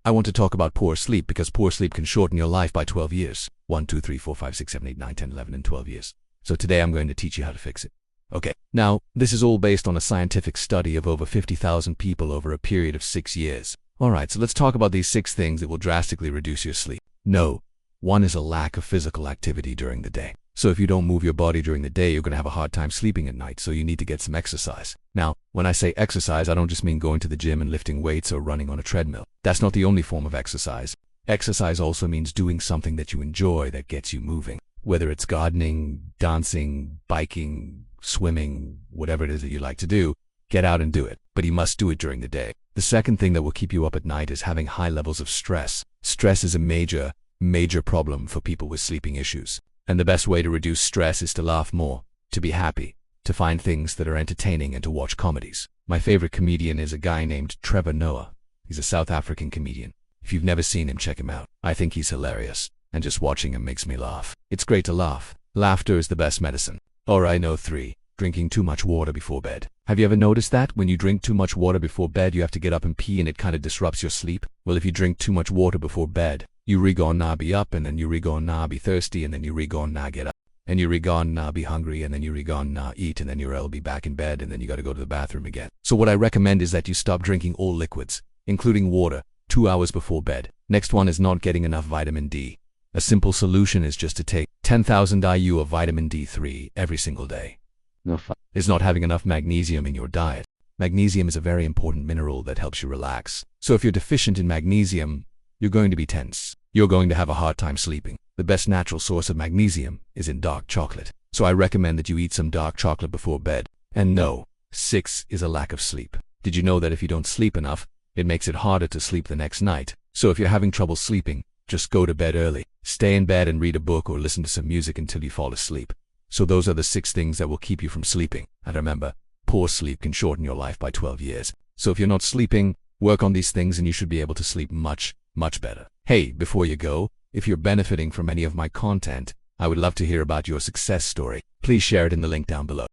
I want to talk about poor sleep because poor sleep can shorten your life by 12 years. 1, 2, 3, 4, 5, 6, 7, 8, 9, 10, 11, and 12 years. So today I'm going to teach you how to fix it. Okay, now this is all based on a scientific study of over 50,000 people over a period of 6 years. Alright, so let's talk about these 6 things that will drastically reduce your sleep. No, one is a lack of physical activity during the day. So if you don't move your body during the day, you're going to have a hard time sleeping at night, so you need to get some exercise. Now, when I say exercise, I don't just mean going to the gym and lifting weights or running on a treadmill. That's not the only form of exercise. Exercise also means doing something that you enjoy that gets you moving. Whether it's gardening, dancing, biking, swimming, whatever it is that you like to do, get out and do it. But you must do it during the day. The second thing that will keep you up at night is having high levels of stress. Stress is a major problem for people with sleeping issues. And the best way to reduce stress is to laugh more, to be happy, to find things that are entertaining and to watch comedies. My favorite comedian is a guy named Trevor Noah. He's a South African comedian. If you've never seen him, check him out. I think he's hilarious, and just watching him makes me laugh. It's great to laugh. Laughter is the best medicine. Alright, no 3. Drinking too much water before bed. Have you ever noticed that when you drink too much water before bed, you have to get up and pee and it kind of disrupts your sleep? Well, if you drink too much water before bed, you re-gonna be up, and then you re-gonna be thirsty, and then you re-gonna get up, and you re-gonna be hungry, and then you re-gonna eat, and then you'll be back in bed, and then you gotta go to the bathroom again. So what I recommend is that you stop drinking all liquids, including water, 2 hours before bed. Next one is not getting enough vitamin D. A simple solution is just to take 10,000 IU of vitamin D3 every single day. Is not having enough magnesium in your diet. Magnesium is a very important mineral that helps you relax. So if you're deficient in magnesium, you're going to be tense. You're going to have a hard time sleeping. The best natural source of magnesium is in dark chocolate. So I recommend that you eat some dark chocolate before bed. And no, 6 is a lack of sleep. Did you know that if you don't sleep enough, it makes it harder to sleep the next night? So if you're having trouble sleeping, just go to bed early. Stay in bed and read a book or listen to some music until you fall asleep. So those are the 6 things that will keep you from sleeping. And remember, poor sleep can shorten your life by 12 years. So if you're not sleeping, work on these things and you should be able to sleep much better. Hey, before you go, if you're benefiting from any of my content, I would love to hear about your success story. Please share it in the link down below.